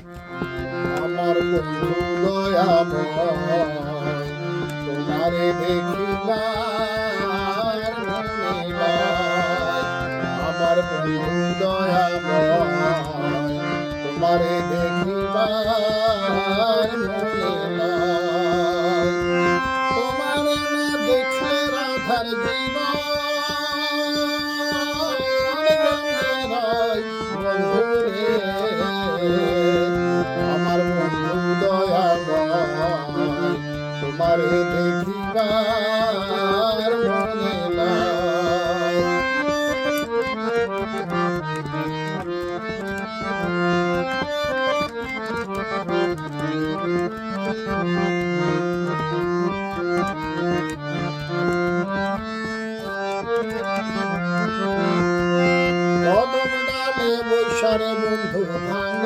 আমার বন্ধু দয়াময়, তোমারে দেখিবার মনে নাই। আমার বন্ধু দয়াময়, তোমারে দেখিবার মনে নাই। তোমারে না দেখলে রাধার জীবন বন্ধুরে। আমার বন্ধু দয়াময়, তোমারে দেখিবার মনে নাই। কদম ডালে বৈশারে বন্ধু ভাঙ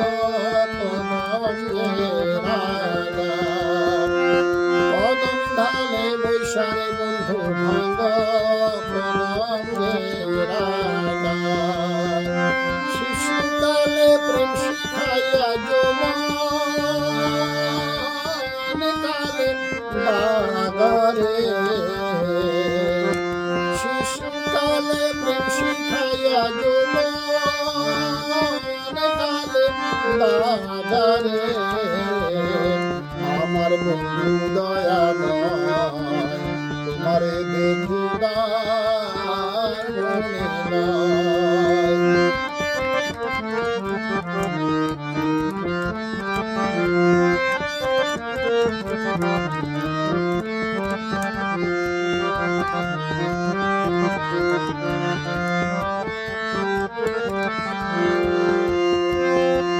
কদম ডালে বৈশারে বন্ধু ভাঙ শিশুকালে প্রেম শিখাইয়া যৌবন কালে বাগারে। শিশুকালে প্রেম শিখাইয়া যৌবন কালে বাগারে। আমার বন্ধু দয়াময়, তোমারে দেখিবার মনে নাই।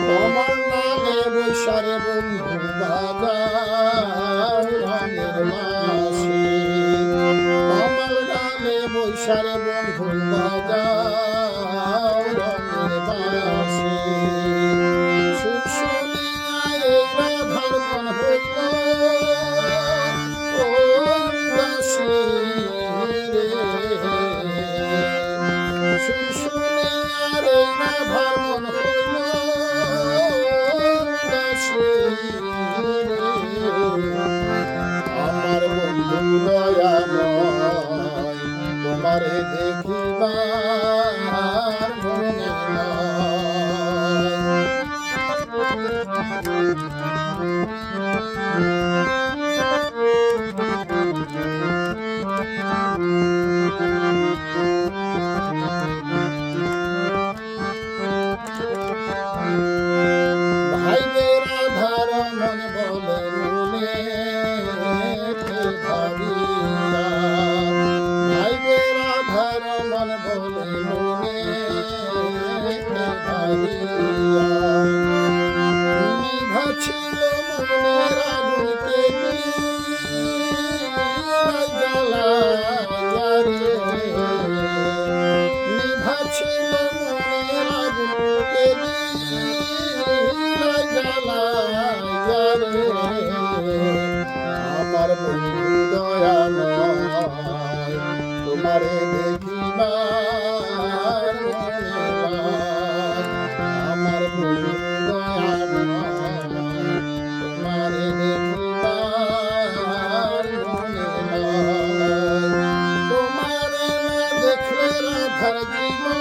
তোমার নামে বৈশারে বন্ধু বাজাও রঙের বাঁশি। তোমার নামে বৈশারে বন্ধু বাজাও রঙের বাঁশি। শুশুনিয়া এই রাধার মন হইল উদাসী রে। শুশুনিয়ার এই রাধার মন হইল উদাসী রে। আমার বন্ধু দয়াময়, তোমারে দেখিবার মনে নাই। ভাইদের আধার মন বলে মনে ভাবিয়া। ভাইদের আধার মন বলে মনে ভাবিয়া। নিভা ছিল মনের আগুনকে জ্বালাইয়া রে। নিভা ছিল মনের আগুনকে জ্বালাইয়া রে। আমার বন্ধু দয়াময়, তোমারে দেখিবার মনে নাই। আমার বন্ধু দয়াময়, তোমারে দেখিবার মনে নাই। তোমারে না দেখলে রাধার জীবন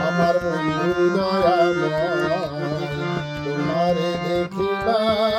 আমার বন্ধু দয়াময়, তোমারে দেখিবার